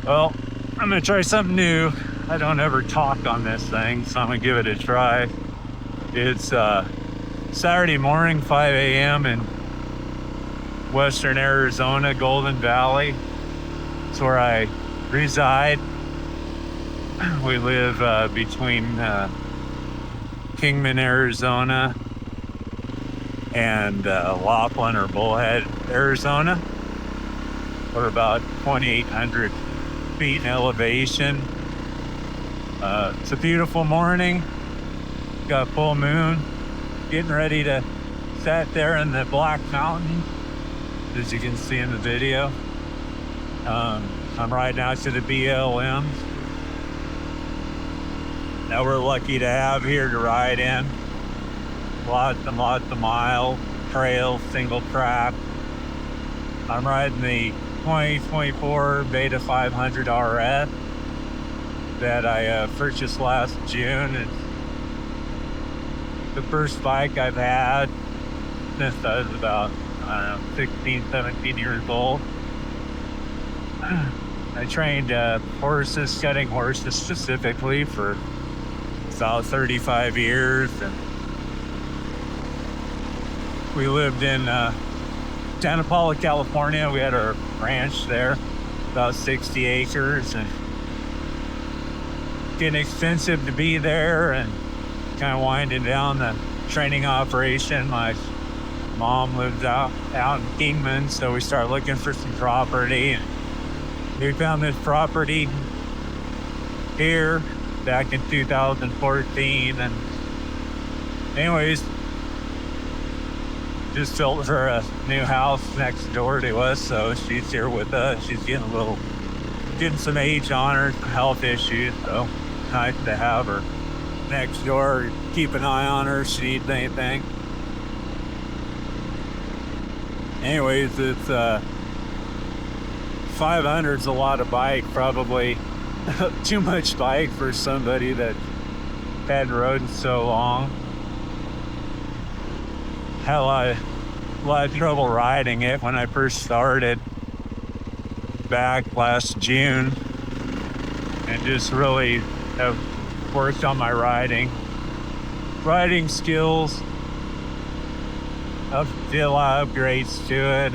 Well, I'm gonna try something new. I don't ever talk on this thing, so I'm gonna give it a try. It's Saturday morning, 5 a.m. in western Arizona, Golden Valley. It's where I reside. We live between Kingman, Arizona and Laughlin or Bullhead, Arizona. We're about 2,800 feet in elevation. It's a beautiful morning. Got a full moon. Getting ready to set there in the Black Mountain, as you can see in the video. I'm riding out to the BLM that we're lucky to have here to ride in. Lots and lots of miles, trails, single track. I'm riding the 2024 Beta 500 RS that I purchased last June. It's the first bike I've had since I was about, 16, 17 years old. I trained horses, cutting horses specifically, for about 35 years. And we lived in Santa Paula, California. We had our ranch there, about 60 acres, and getting expensive to be there and kind of winding down the training operation. My mom lives out in Kingman, so we started looking for some property. And we found this property here back in 2014, and anyways, just built her a new house next door to us, so she's here with us. She's getting some age on her, health issues, so nice to have her next door, keep an eye on her if she needs anything. Anyways, it's 500's a lot of bike, probably too much bike for somebody that hadn't rode in so long. Had a lot of trouble riding it when I first started back last June, and just really have worked on my riding skills. I've did a lot of upgrades to it.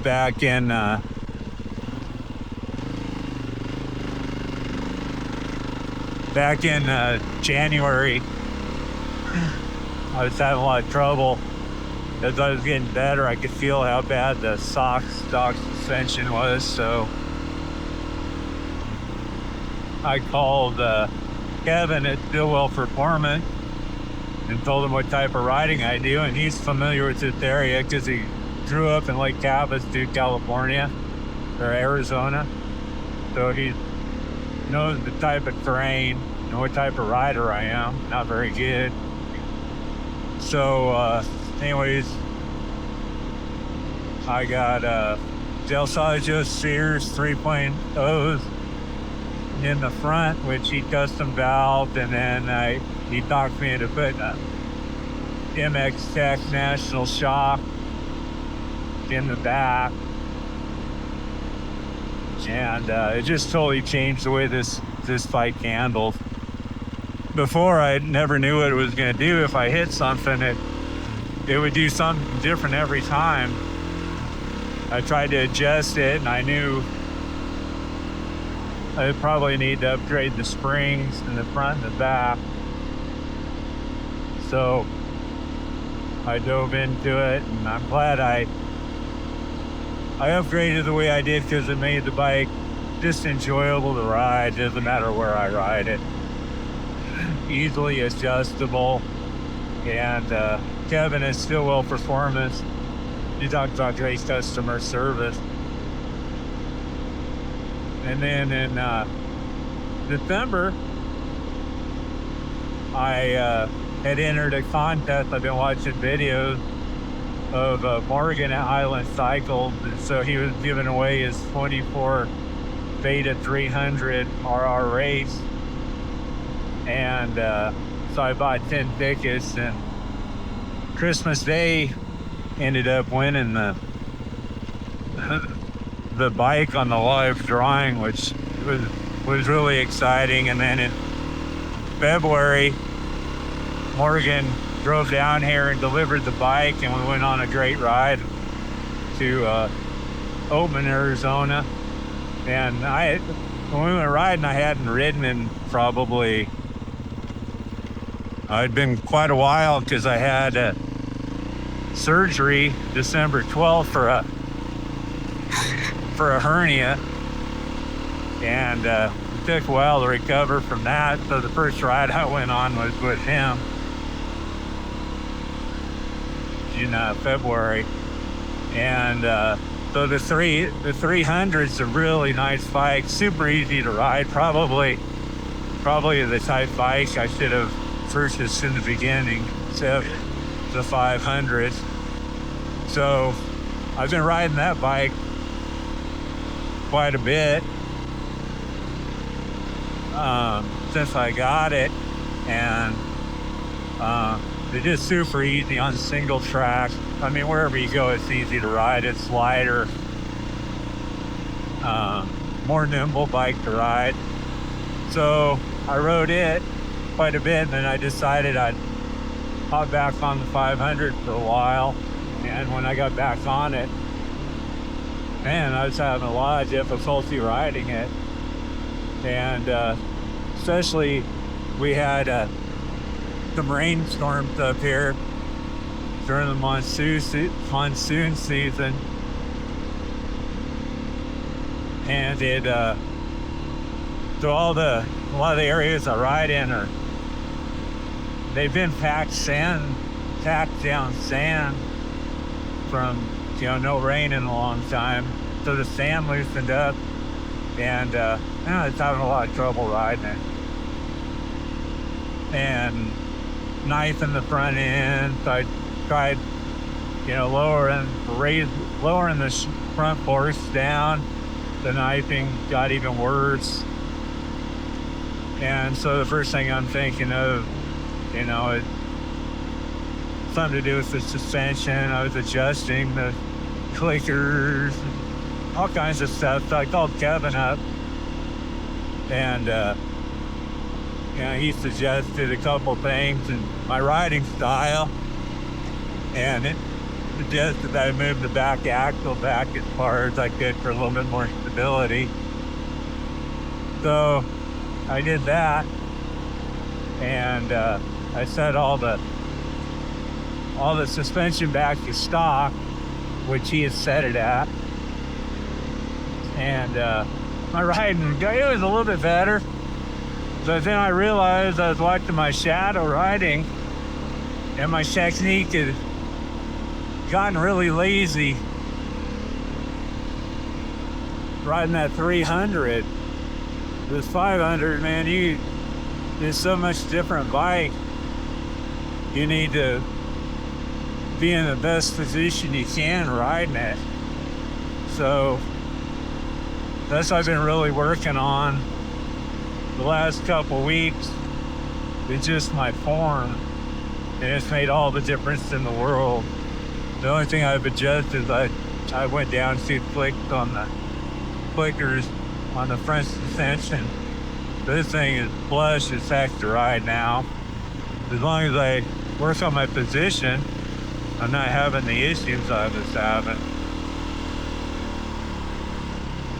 Back in January, I was having a lot of trouble. As I was getting better, I could feel how bad the stock suspension was, so I called Kevin at Stillwell Performance and told him what type of riding I do, and he's familiar with this area because he grew up in Lake Havasu, California, or Arizona, so he knows the type of terrain and what type of rider I am. Not very good. So anyways, I got Del Saggio Sears 3.0s in the front, which he custom valved, and then he talked me into putting a MX Tech National shock in the back, and it just totally changed the way this bike handled. Before, I never knew what it was going to do. If I hit something, it would do something different every time. I tried to adjust it, and I knew I probably need to upgrade the springs in the front and the back. So I dove into it, and I'm glad I upgraded the way I did, because it made the bike just enjoyable to ride. Doesn't matter where I ride it. Easily adjustable. And Kevin at Stillwell Performance, he talked about great customer service. And then in December, I had entered a contest. I've been watching videos of Morgan at Highland Cycles, and so he was giving away his 24 Beta 300 RR race, and so I bought 10 tickets, and Christmas Day ended up winning the bike on the live drawing, which was really exciting. And then in February, Morgan drove down here and delivered the bike, and we went on a great ride to Oatman, Arizona. And when we went riding, I hadn't ridden in probably, it'd been quite a while, because I had surgery December 12th for a hernia, and it took a while to recover from that. So the first ride I went on was with him in February, and so the 300's a really nice bike, super easy to ride. Probably the type bike I should have purchased in the beginning, except the 500. So I've been riding that bike quite a bit since I got it, and it's just super easy on single track. I mean, wherever you go, it's easy to ride. It's lighter, more nimble bike to ride. So I rode it quite a bit, and then I decided I'd hop back on the 500 for a while. And when I got back on it, man, I was having a lot of difficulty riding it. And especially, we had some rainstorms up here during the monsoon season, and so a lot of the areas I ride in they've been packed down sand from no rain in a long time, so the sand loosened up, and it's having a lot of trouble riding it. And knife in the front end, so I tried lowering the front forks down. The knifing got even worse, and so the first thing I'm thinking of, it's something to do with the suspension. I was adjusting the clickers, all kinds of stuff. So I called Kevin up, and he suggested a couple things in my riding style, and it suggested that I move the back axle back as far as I could for a little bit more stability. So I did that, and I set all the suspension back to stock, which he had set it at, and my riding, it was a little bit better. So then I realized I was watching my shadow riding, and my technique had gotten really lazy riding that 300. This 500, man, it's so much different bike. You need to be in the best position you can riding it. So that's what I've been really working on the last couple weeks. It's just my form, and it's made all the difference in the world. The only thing I've adjusted is I went down to clicked on the clickers on the front suspension. This thing is flush as heck to ride now. As long as I work on my position, I'm not having the issues I was having.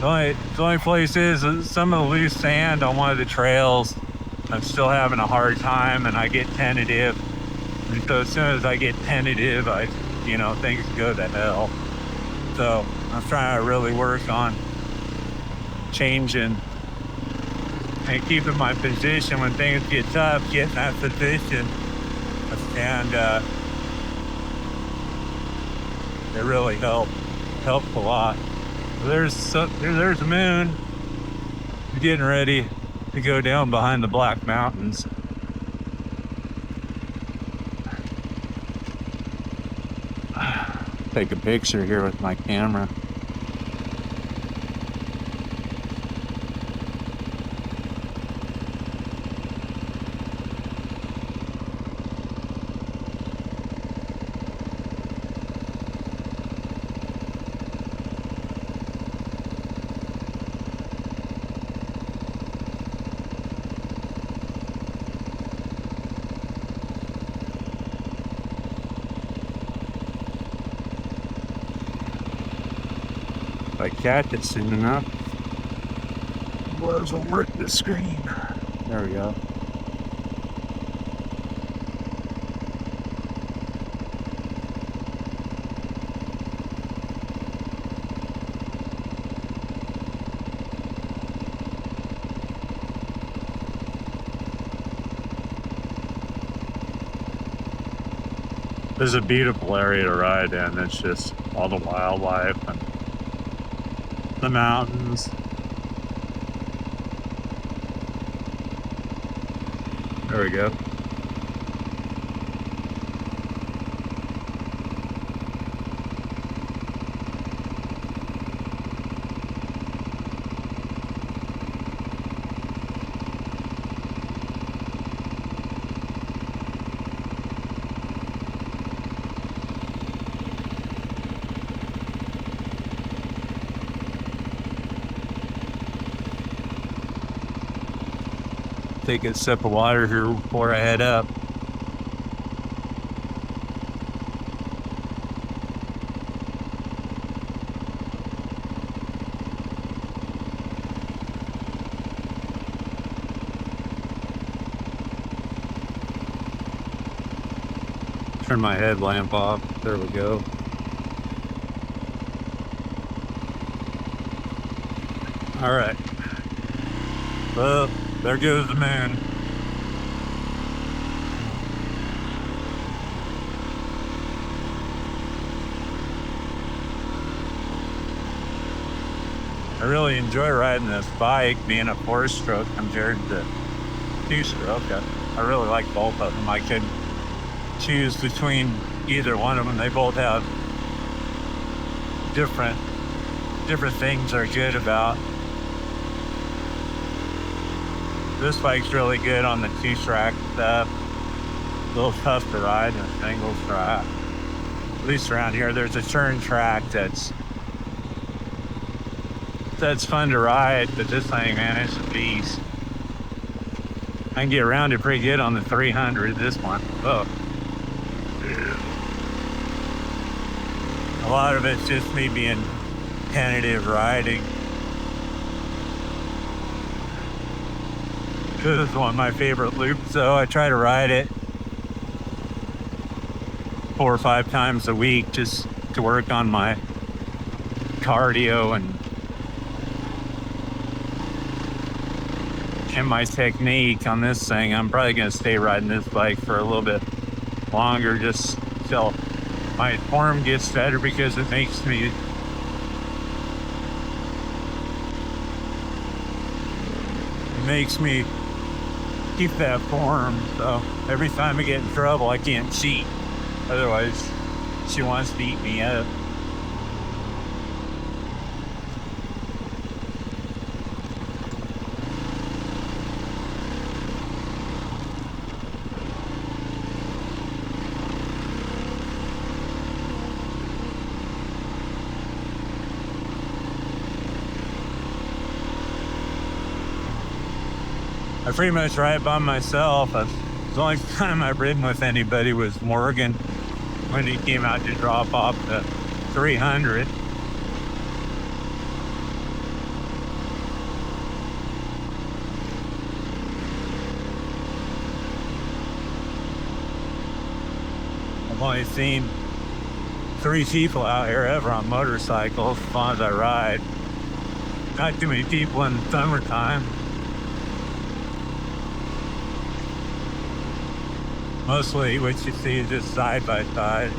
The only place is some of the loose sand on one of the trails. I'm still having a hard time, and I get tentative. And so as soon as I get tentative, things go to hell. So I'm trying to really work on changing and keeping my position when things get tough, getting that position, and it really helps a lot. There's the moon getting ready to go down behind the Black Mountains. Take a picture here with my camera. If I catch it soon enough. Gloves will work the screen. There we go. This is a beautiful area to ride in. It's just all the wildlife and the mountains. There we go. Take a sip of water here before I head up. Turn my headlamp off. There we go. All right. Well, there goes the moon. I really enjoy riding this bike, being a 4-stroke compared to 2-stroke. I really like both of them. I could choose between either one of them. They both have different things they're good about. This bike's really good on the 2-track stuff. A little tough to ride in a single track. At least around here, there's a turn track that's fun to ride, but this thing, man, it's a beast. I can get around it pretty good on the 300, this one. Oh. A lot of it's just me being tentative riding. This is one of my favorite loops, so I try to ride it 4 or 5 times a week just to work on my cardio and my technique on this thing. I'm probably going to stay riding this bike for a little bit longer just till my form gets better, because it makes me keep that form. So every time I get in trouble, I can't cheat. Otherwise, she wants to eat me up. I pretty much ride by myself. The only time I've ridden with anybody was Morgan when he came out to drop off the 300. I've only seen 3 people out here ever on motorcycles as long as I ride. Not too many people in the summertime. Mostly what you see is just side by side.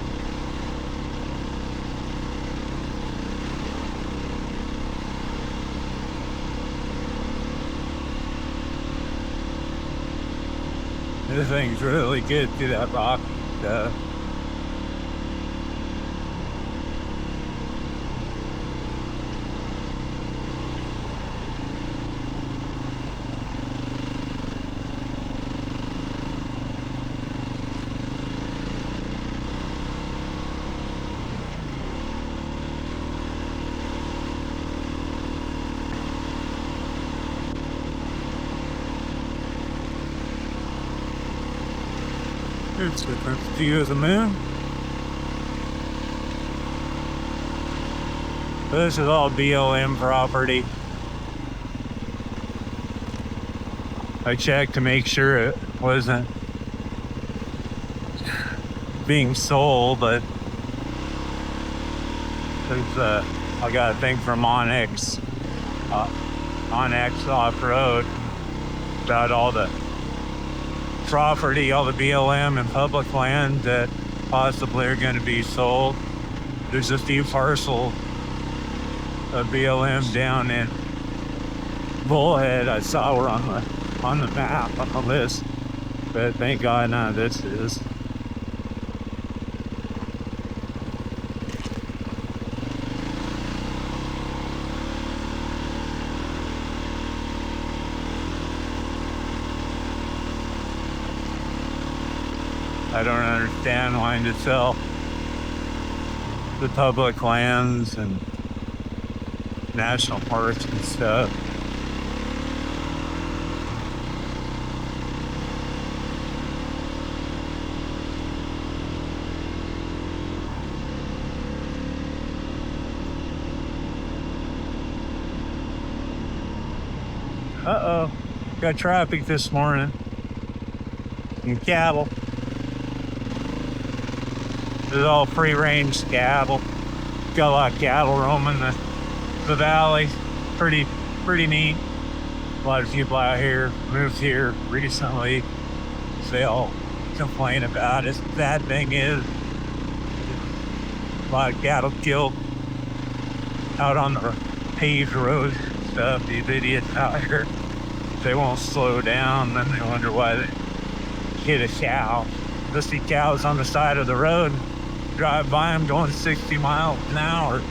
This thing's really good through that rock stuff. Here's the first view of the moon. This is all BLM property. I checked to make sure it wasn't being sold, but there's I got a thing from Onyx Off-Road about all the property, all the BLM and public land that possibly are going to be sold. There's a few parcels of BLM down in Bullhead I saw were on the map, on the list, but thank God none of this is. I don't understand wanting to sell the public lands and national parks and stuff. Uh-oh, got traffic this morning and cattle. This is all free-range cattle. Got a lot of cattle roaming the valley. Pretty neat. A lot of people out here moved here recently. They all complain about it. Bad thing is, a lot of cattle killed out on the paved roads and stuff. These idiots out here, they won't slow down. Then they wonder why they hit a cow. They'll see cows on the side of the road, drive by them going 60 miles an hour.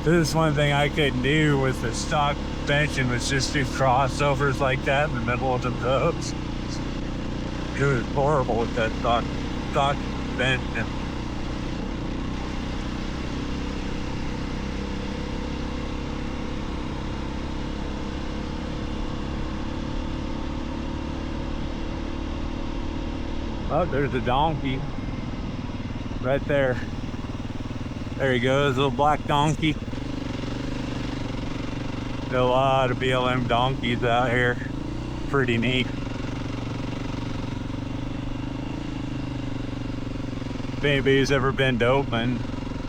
This is one thing I couldn't do with the stock suspension, was just do crossovers like that in the middle of the roads. It was horrible with that stock suspension. Oh, there's a donkey right there. There he goes, little black donkey. There's a lot of BLM donkeys out here. Pretty neat. If anybody's ever been to Oakland,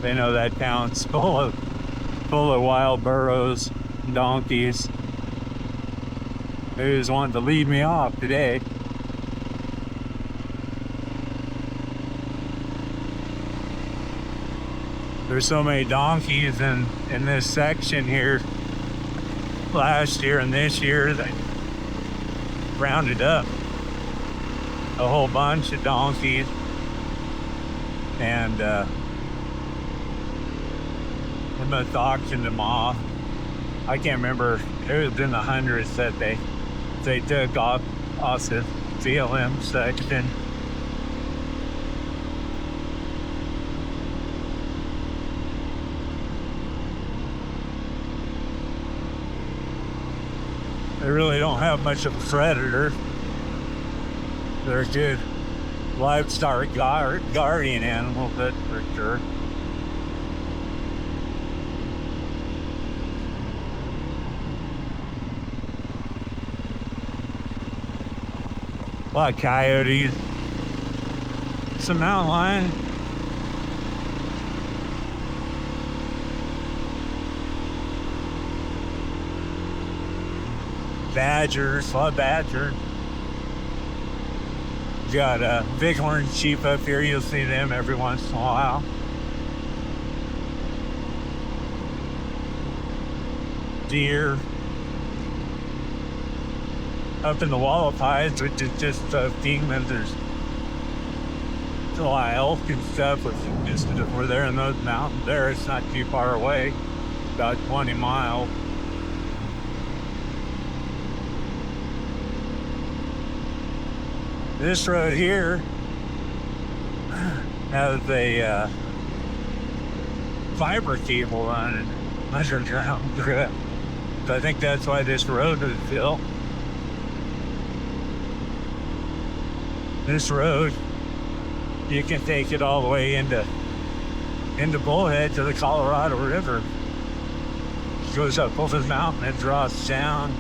they know that town's full of wild burros, donkeys. Who's wanting to lead me off today? There's so many donkeys in this section here. Last year and this year, they rounded up a whole bunch of donkeys, and they must auction them off. I can't remember. It was in the hundreds that they took off the BLM section. They really don't have much of a predator. They're a good livestock guardian animal, that's for sure. A lot of coyotes. Some mountain lion. Badgers, a lot of badgers. Got a bighorn sheep up here. You'll see them every once in a while. Deer. Up in the Wallapies, which is just Kingman, there's a lot of elk and stuff, which is just, we're there in those mountains there. It's not too far away, about 20 miles. This road here has a fiber cable running underground through it. So I think that's why this road is built. This road, you can take it all the way into Bullhead to the Colorado River. It goes up over the mountain and drops down.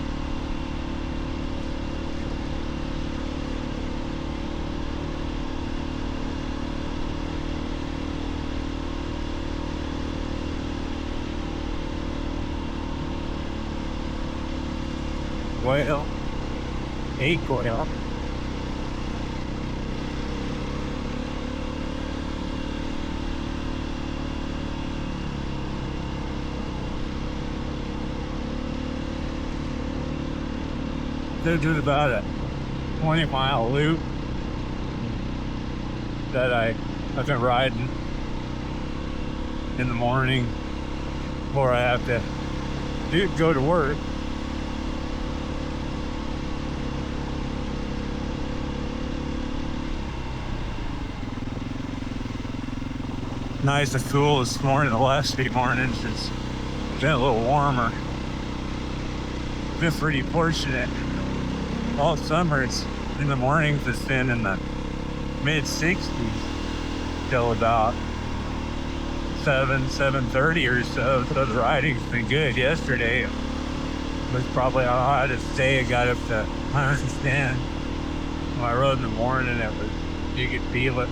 Well, a quail. They're doing about a 20-mile loop that I've been riding in the morning before I have to go to work. Nice and cool this morning. The last few mornings it's been a little warmer. Been pretty fortunate. All summer it's in the mornings it's been in the mid-60s till about 7:30 or so. So the riding's been good. Yesterday was probably the hottest day. I got up to 110. When I rode in the morning, you could feel it.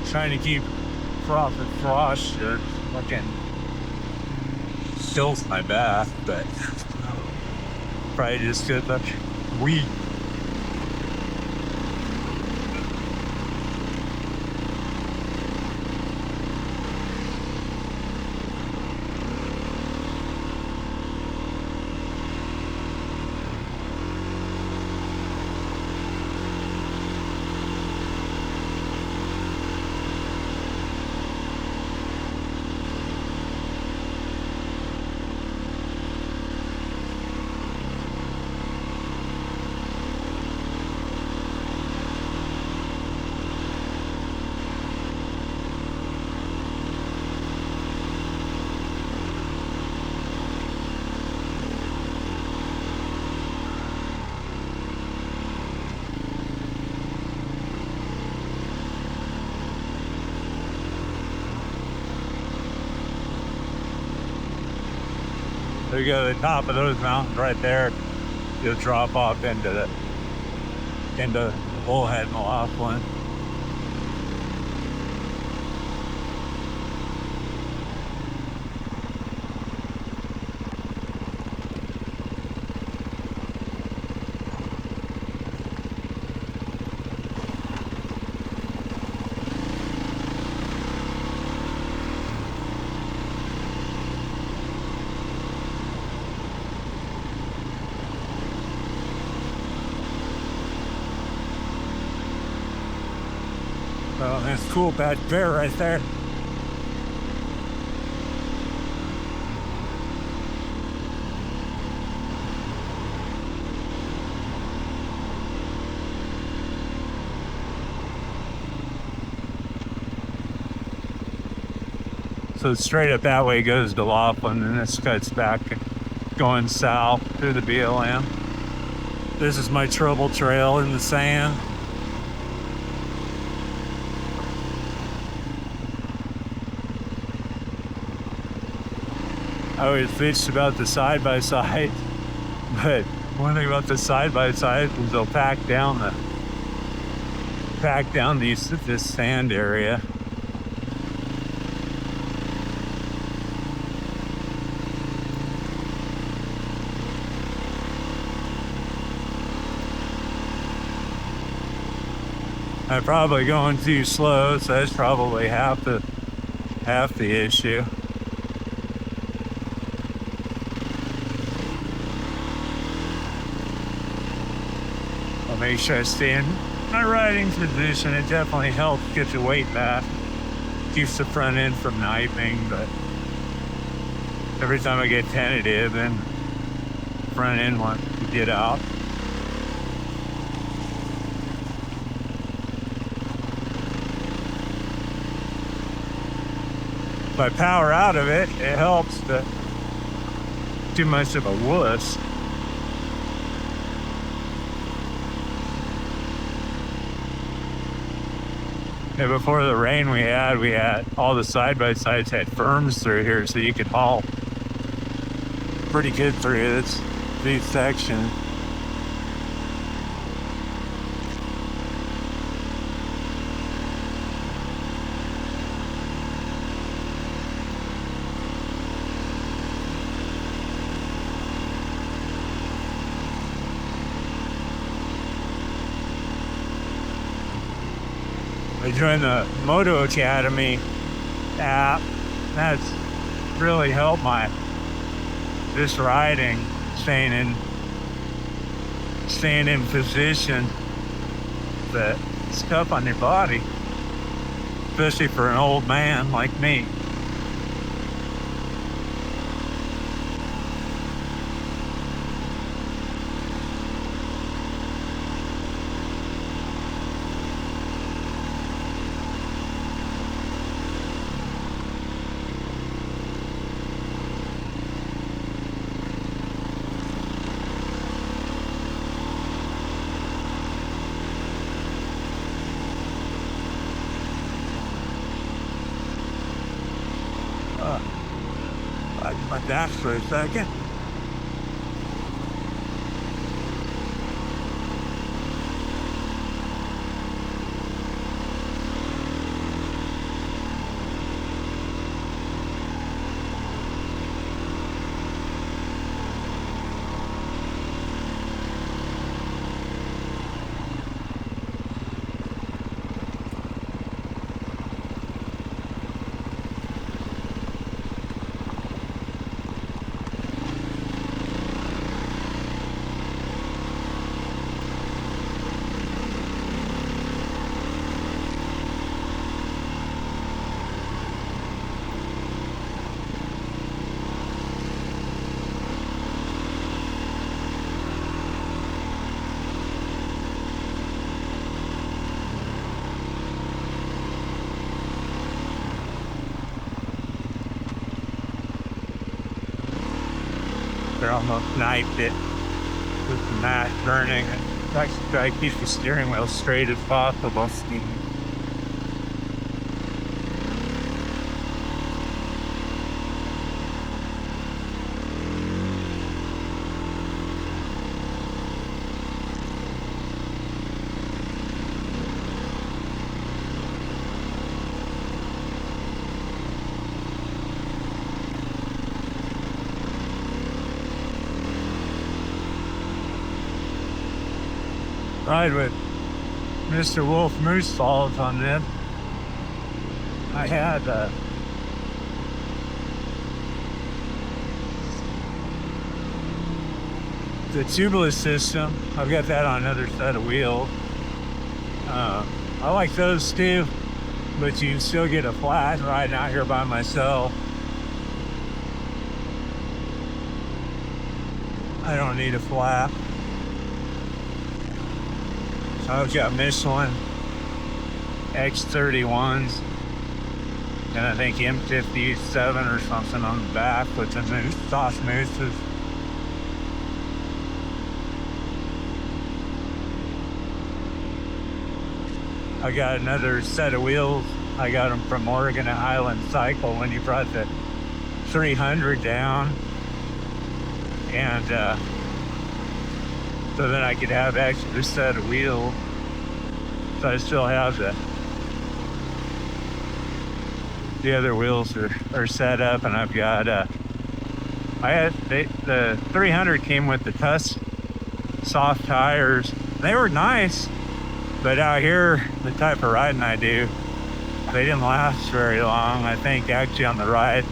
Trying to keep frost fucking stills my bath, but probably just get the weed. There you go, the top of those mountains right there. You'll drop off into Bullhead, Mohave. Oh, that's cool, bad bear right there. So straight up that way goes to Laughlin, and this cuts back going south through the BLM. This is my trouble trail in the sand. I always bitched about the side-by-side, but one thing about the side-by-side is they'll pack down this sand area. I'm probably going too slow, so that's probably half the issue. I'll make sure I stay in my riding position. It definitely helps get the weight back. Keeps the front end from knifing, but every time I get tentative, then front end wants to get out. If I power out of it, it helps to too much of a wuss. And before the rain we had all the side-by-sides had berms through here, so you could haul pretty good through this section. I joined the Moto Academy app. That's really helped my just riding, staying in position. But it's tough on your body, especially for an old man like me. My dash for a second. They're almost knifed it with the mat burning. I try to keep the steering wheel straight as possible. Ride with Mr. Wolf Moose Falls on them. I had the tubeless system. I've got that on another set of wheels. I like those too, but you still get a flat riding out here by myself. I don't need a flap. I've got Michelin X31s and I think M57 or something on the back with the soft mooses. I got another set of wheels. I got them from Oregon at Highland Cycle when you brought the 300 down, and so then I could have extra set of wheels. So I still have the other wheels are set up, and I've got the 300 came with the Tusk soft tires. They were nice, but out here, the type of riding I do, they didn't last very long. I think actually on the ride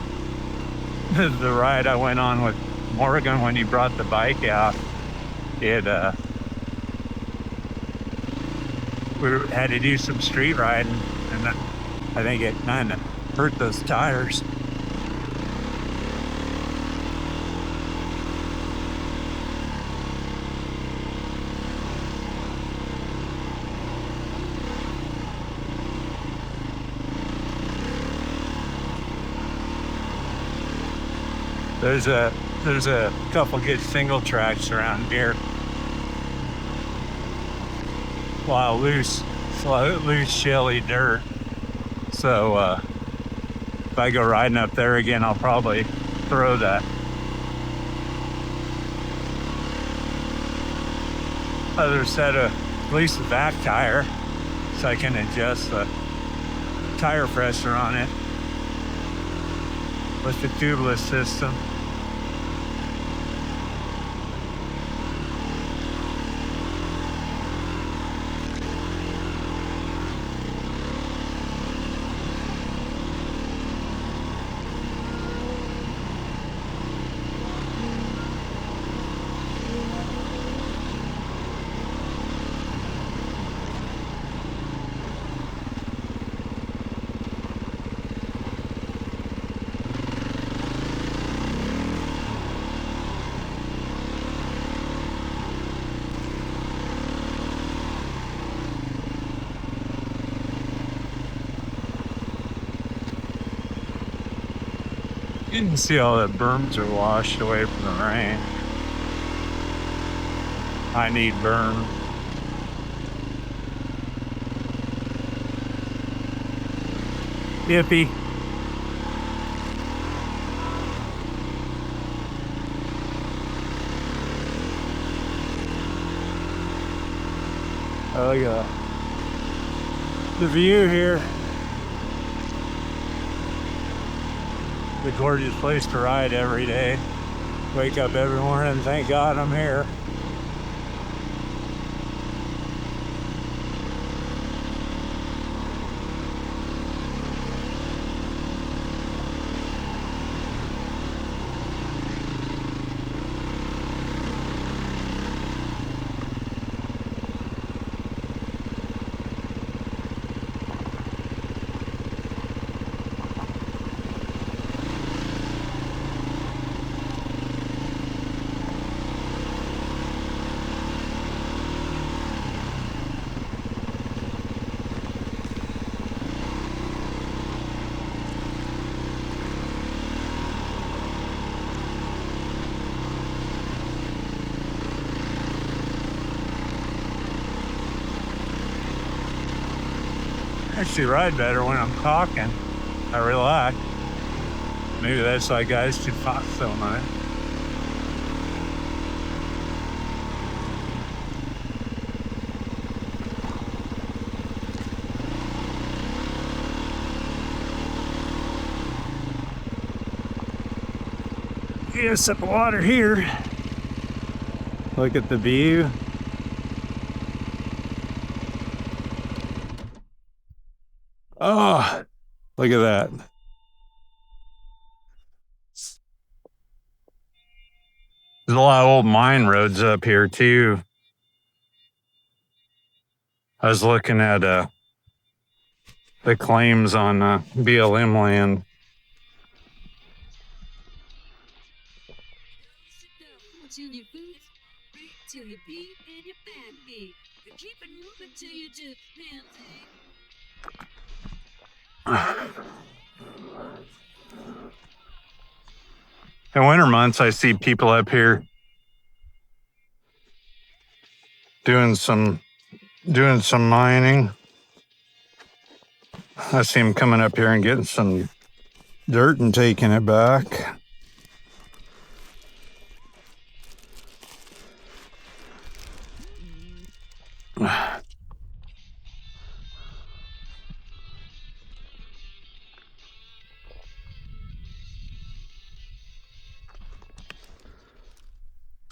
I went on with Morgan when he brought the bike out, we had to do some street riding, and I think it kind of hurt those tires. There's a There's a couple good single tracks around here. A lot of loose, shelly dirt. So if I go riding up there again, I'll probably throw that other set of, at least the back tire, so I can adjust the tire pressure on it with the tubeless system. You can see all the berms are washed away from the rain. I need berm. Yippee. Oh, look at the view here. The gorgeous place to ride every day. Wake up every morning and thank God I'm here. I actually ride better when I'm talking. I relax. Maybe that's why guys should talk so much. Get a sip of water here. Look at the view. Oh, look at that. There's a lot of old mine roads up here too. I was looking at the claims on BLM land. In winter months, I see people up here doing some mining. I see them coming up here and getting some dirt and taking it back.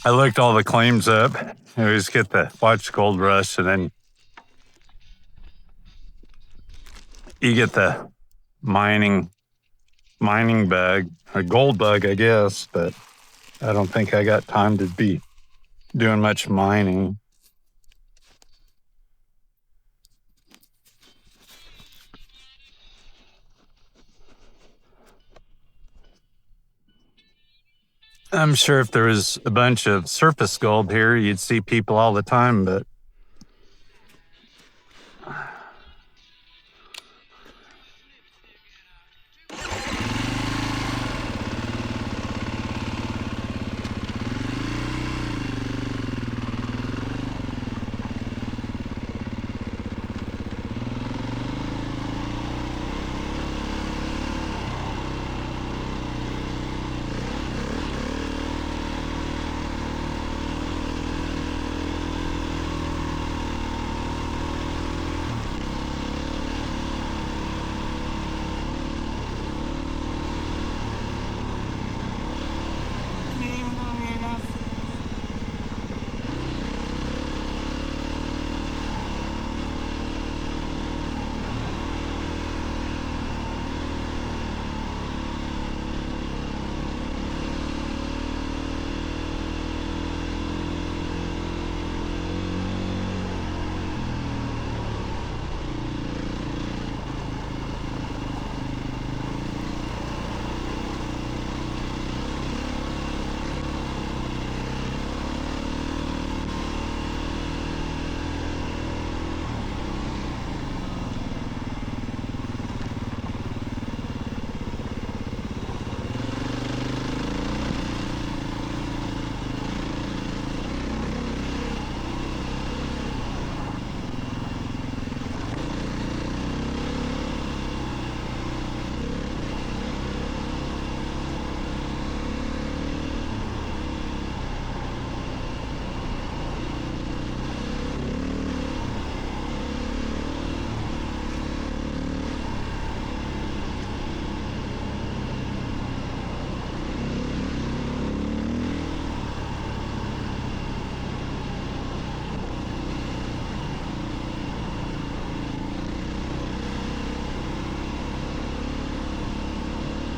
I looked all the claims up. I always get the watch gold rush, and then you get the mining bug, a gold bug, I guess, but I don't think I got time to be doing much mining. I'm sure if there was a bunch of surface gold here, you'd see people all the time, but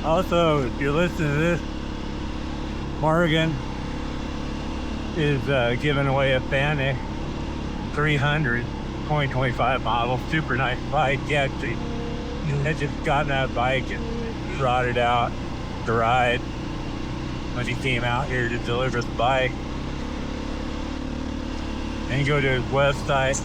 Also, if you're listening to this, Morgan is giving away a Fanic 300 2025 model, super nice bike. He actually had just gotten that bike and brought it out to ride when he came out here to deliver the bike. And you go to his website,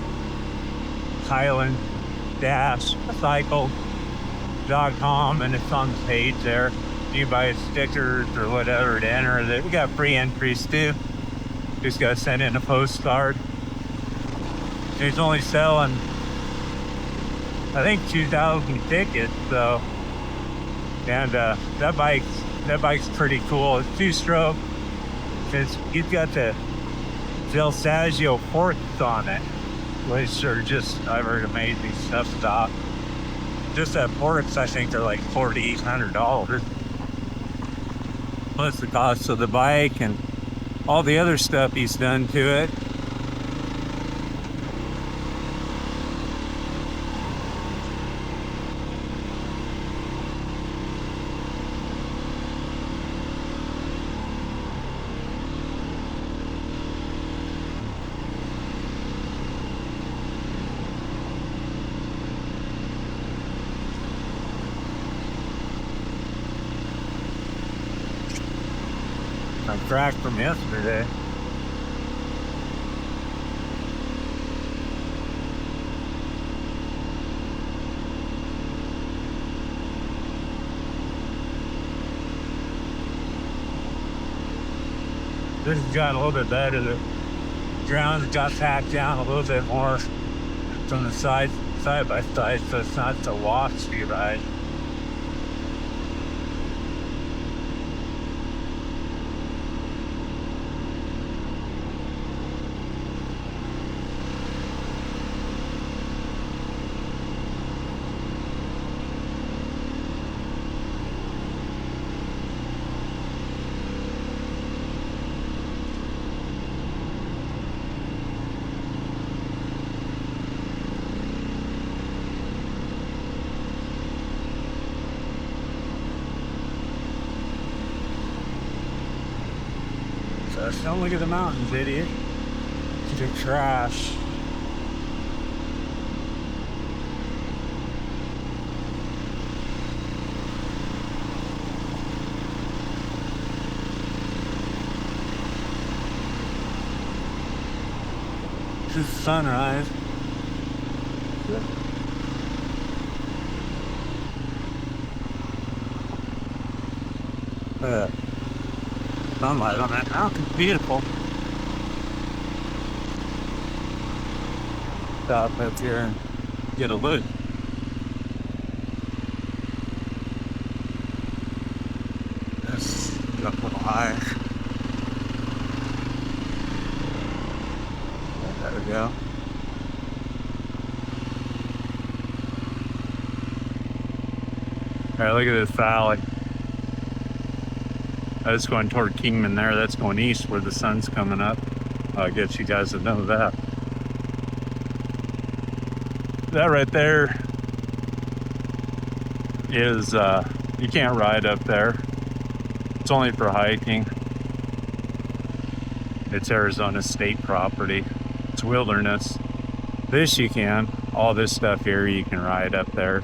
Highland-Cycle.com, and it's on the page there. You buy stickers or whatever to enter it. We got free entries too. Just got to send in a postcard. He's only selling, I think, 2,000 tickets. So, and that bike's pretty cool. It's 2-stroke. You've got the Del Saggio forks on it, which are just, I've heard, amazing stuff. Stop. Just that forks, I think they're like $4,800. Plus the cost of the bike and all the other stuff he's done to it. My crack from yesterday. This has gotten a little bit better. The ground's got packed down a little bit more from the side by side, so it's not so wafty ride. Don't look at the mountains, idiot. You're trash. This is sunrise. Sunlight on that mountain, beautiful. Stop up here and get a look. Let's get up a little higher. There we go. All right, look at this valley. That's going toward Kingman there. That's going east where the sun's coming up. I guess you guys would know that. That right there is, you can't ride up there. It's only for hiking. It's Arizona state property. It's wilderness. This you can. All this stuff here you can ride up there.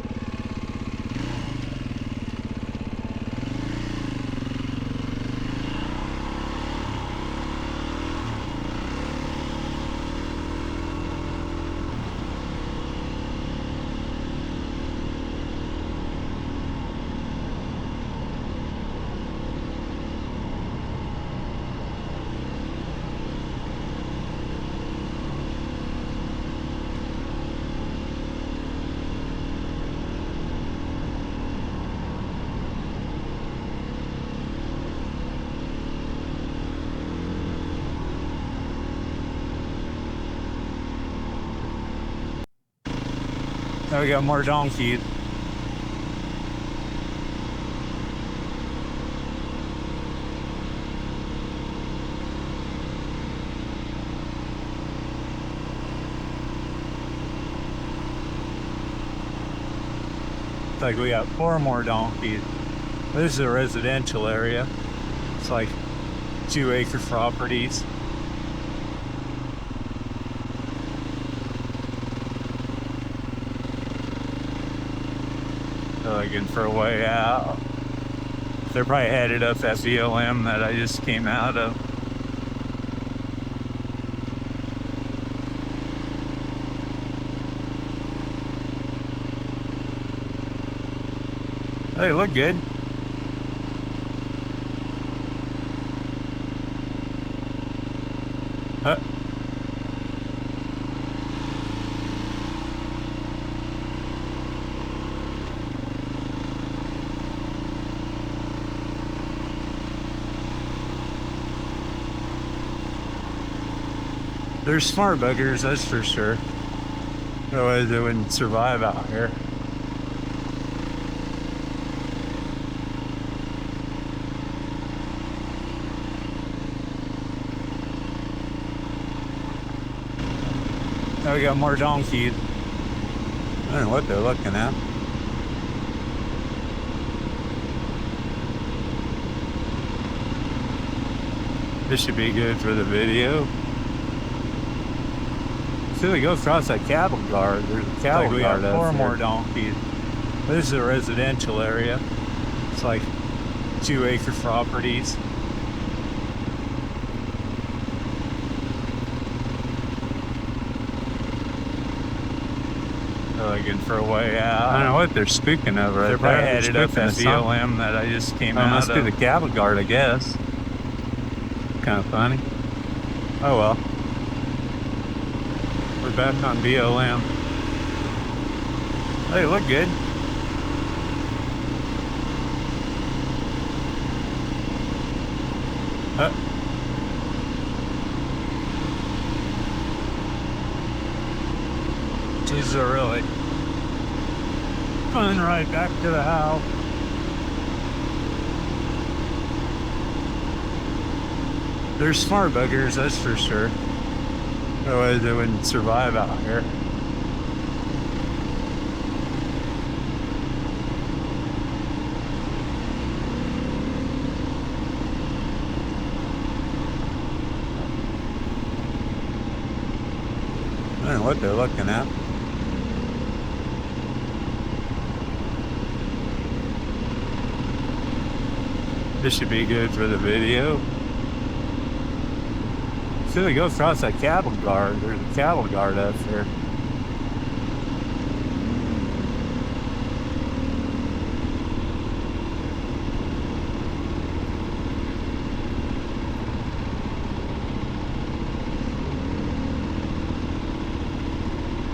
Now we got more donkeys. Looks like we got 4 more donkeys. This is a residential area. It's like 2-acre properties. They're looking for a way out. They're probably headed up that BLM that I just came out of. They look good. They're smart buggers, that's for sure. Otherwise they wouldn't survive out here. Now we got more donkeys. I don't know what they're looking at. This should be good for the video. So we go across that cattle guard. There's a cattle guard. We got 4 more donkeys. This is a residential area. It's like 2-acre properties. They're looking for a way out. I don't know what they're speaking of right there. They're probably headed up that BLM that I just came out of. Must be the cattle guard, I guess. Kind of funny. Oh well. We're back on BLM. They look good. These are really fun right back to the house. They're smart buggers, that's for sure. Otherwise they wouldn't survive out here. I don't know what they're looking at. This should be good for the video. So we go across that cattle guard. There's a cattle guard up there.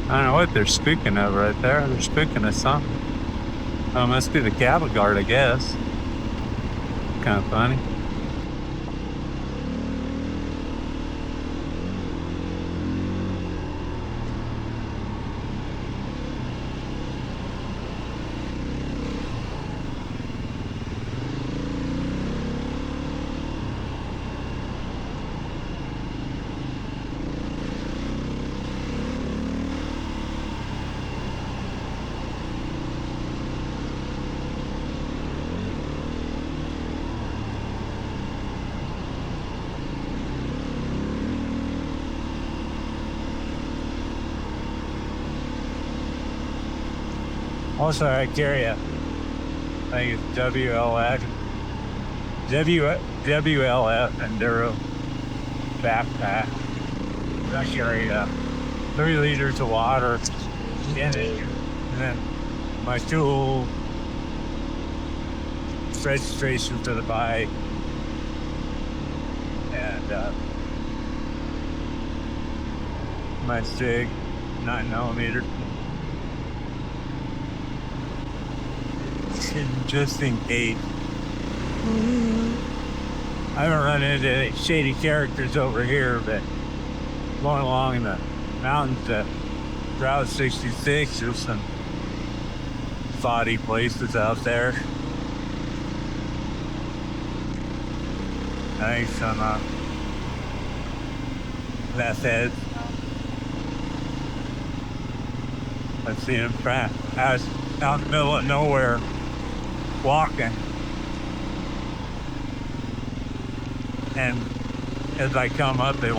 I don't know what they're speaking of right there. They're speaking of something. Oh, it must be the cattle guard, I guess. Kind of funny. Also, I carry a, I think it's WLF enduro backpack. I carry 3 liters of water in it, and then my tool, registration for the bike, and my SIG 9mm. Just in case. I haven't run into any shady characters over here, but going along in the mountains at Route 66, there's some spotty places out there. I think some meth heads. I've seen them out in the middle of nowhere walking. And as I come up, they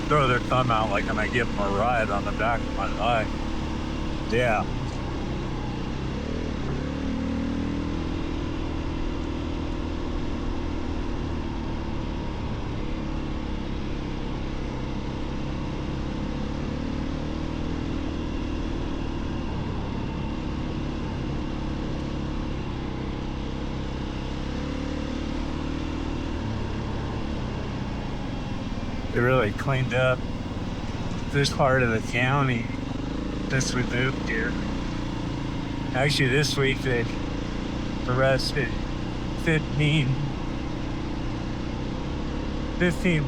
throw their thumb out like I'm gonna give them a ride on the back of my bike. Yeah. They really cleaned up this part of the county since we moved here. Actually, this week they arrested 15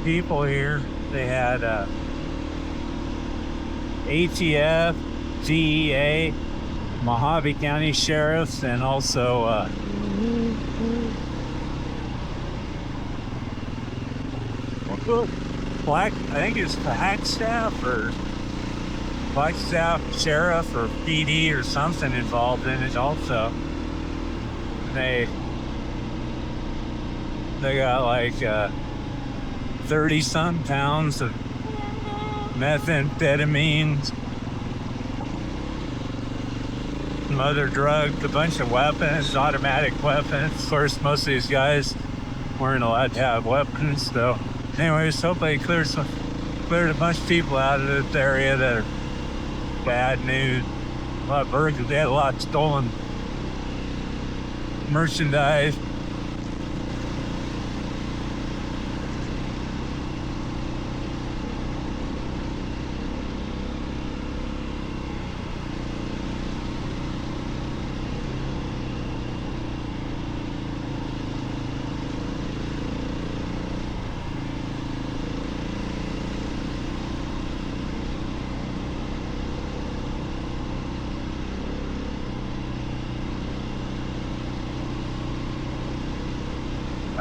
people here. They had ATF, DEA, Mohave County sheriffs, and also I think it's Flagstaff sheriff or PD or something involved in it also. They got like 30-some pounds of methamphetamines, some other drugs, a bunch of weapons, automatic weapons. Of course, most of these guys weren't allowed to have weapons, so anyways, hopefully they cleared a bunch of people out of this area that are bad news. A lot of burglars. They had a lot of stolen merchandise.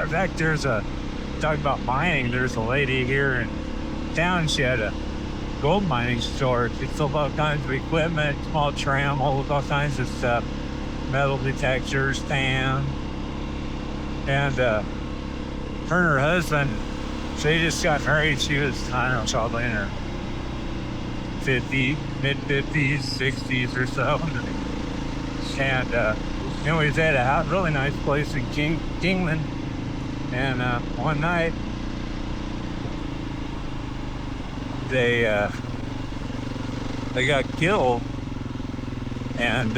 In fact, talking about mining, there's a lady here in town. She had a gold mining store. She sold all kinds of equipment, small tram, all kinds of stuff, metal detectors, tan. And her and her husband, they just got married. She was, I don't know, probably in her mid-50s, 60s or so. And anyways, they had a really nice place in Kingman. And one night, they got killed, and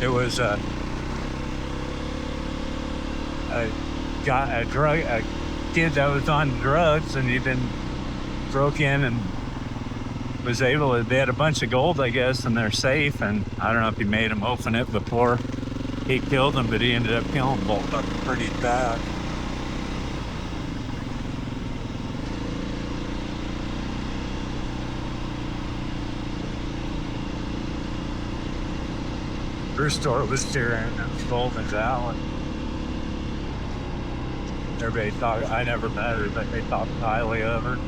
it was a kid that was on drugs, and he'd been broke in and was able to. They had a bunch of gold, I guess, in their safe, and I don't know if he made them open it before he killed them, but he ended up killing them both up pretty bad. Her store was here in Golden Valley. Everybody thought, I never met her, but they talked highly of her.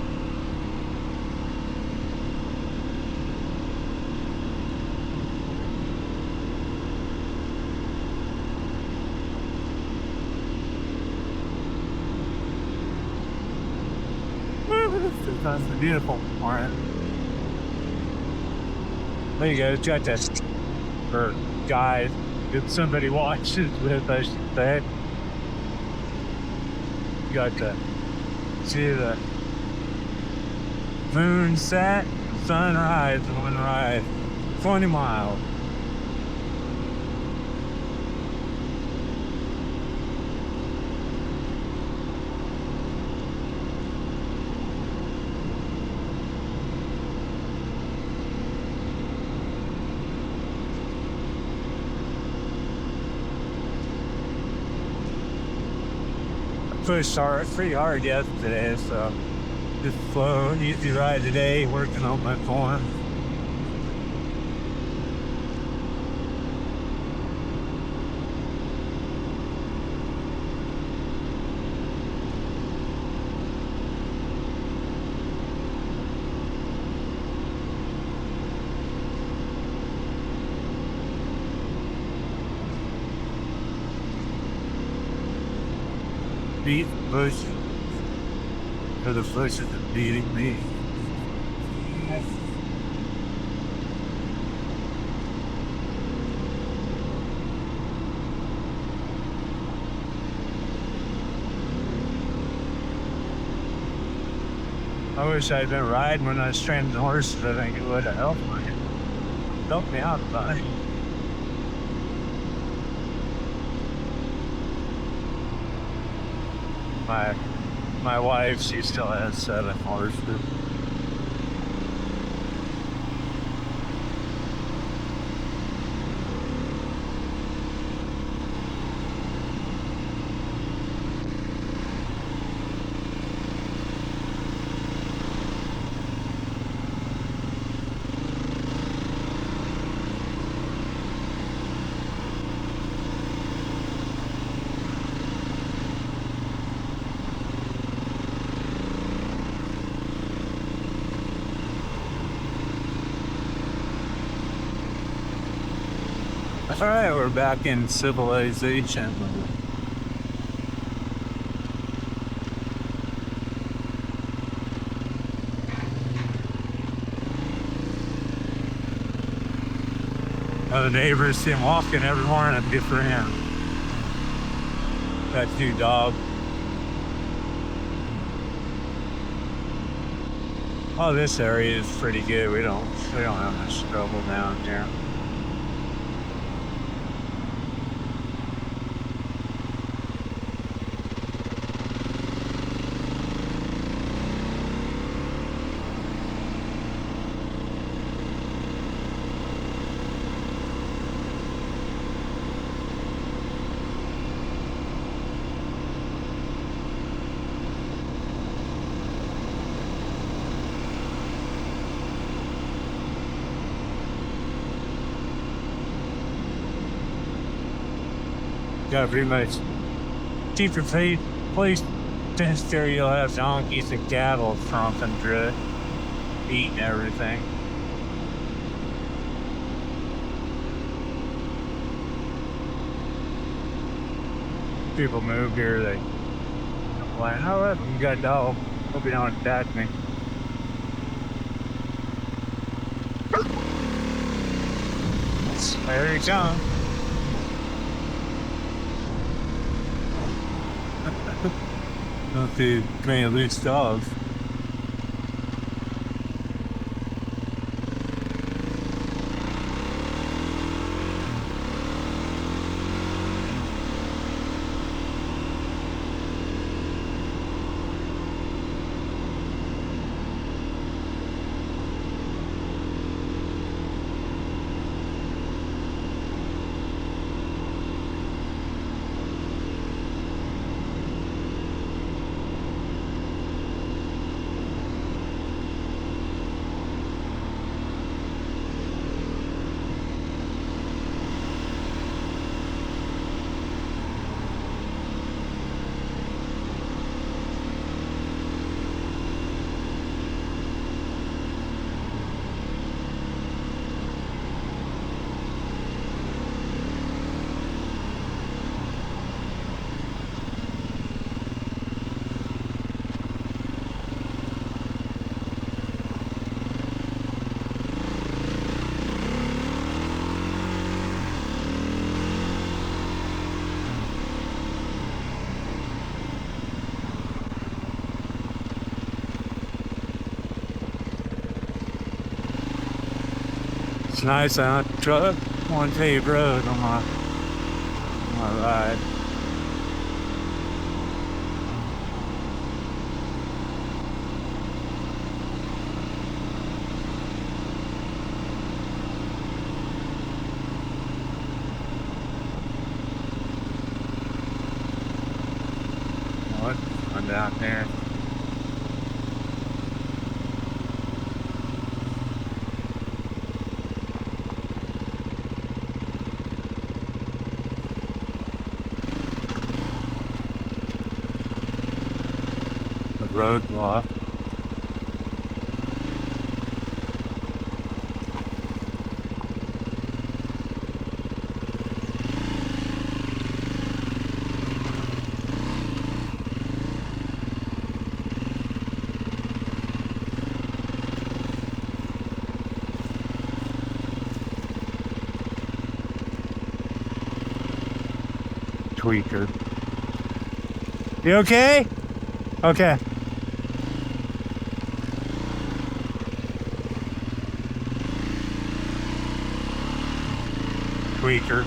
That's beautiful. All right. There you go. It's got that for guide. If somebody watches with, I should say. You got to see the moon set, sunrise, and moonrise. 20 miles. Pushed pretty hard yesterday, so just slow, easy ride today, working on my form. beat the bush, or the bushes are beating me. I wish I'd been riding when I was training the horses. I think it would have helped me out about it. My wife, she still has 7 horses. All right, we're back in civilization. The neighbors see him walking every morning. Good for him. That new dog. Oh, this area is pretty good. We don't have much trouble down here. Got pretty much keep your place there. You'll have donkeys and cattle tromping through it, eating everything. People move here, they complain, oh, look, you got a dog. Hope you don't attack me. There he comes. Not the main loose dogs. It's nice on a truck, one paved road on my ride. One down there. Roadblock. tweaker. You okay? Okay. Tweaker.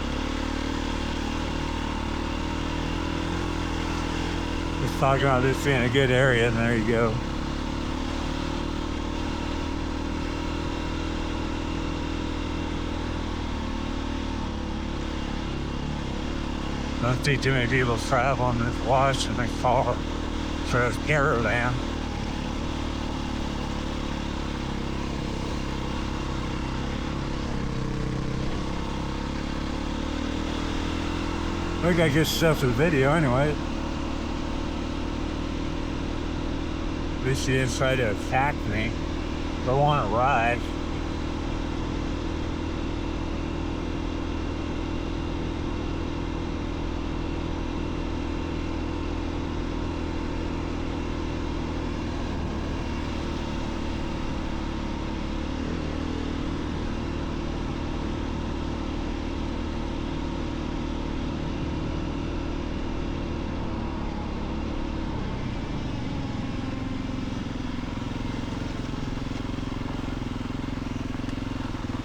Just talking about this being a good area, and there you go. Don't see too many people traveling this Washington car through this caravan. We gotta get stuff to the video anyway. At least she didn't try to attack me. Don't want to ride.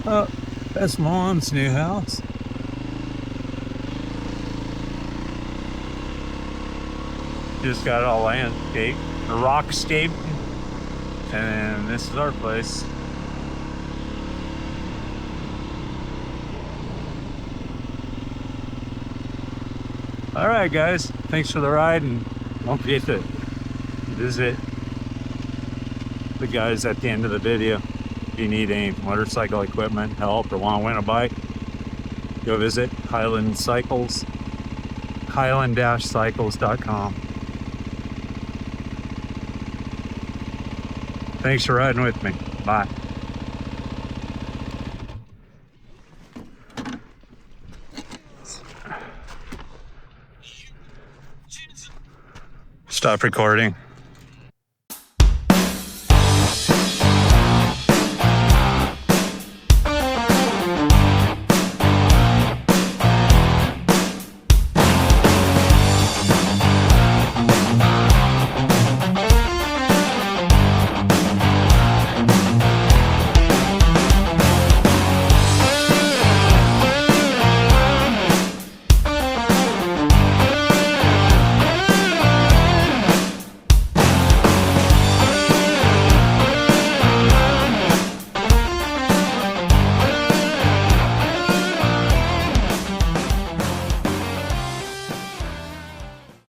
Oh, that's Mom's new house. Just got it all landscaped, or rockscaped, and this is our place. All right, guys, thanks for the ride, and don't forget to visit the guys at the end of the video. If you need any motorcycle equipment, help, or want to win a bike, go visit highland-cycles.com. Thanks for riding with me. Bye. Stop recording.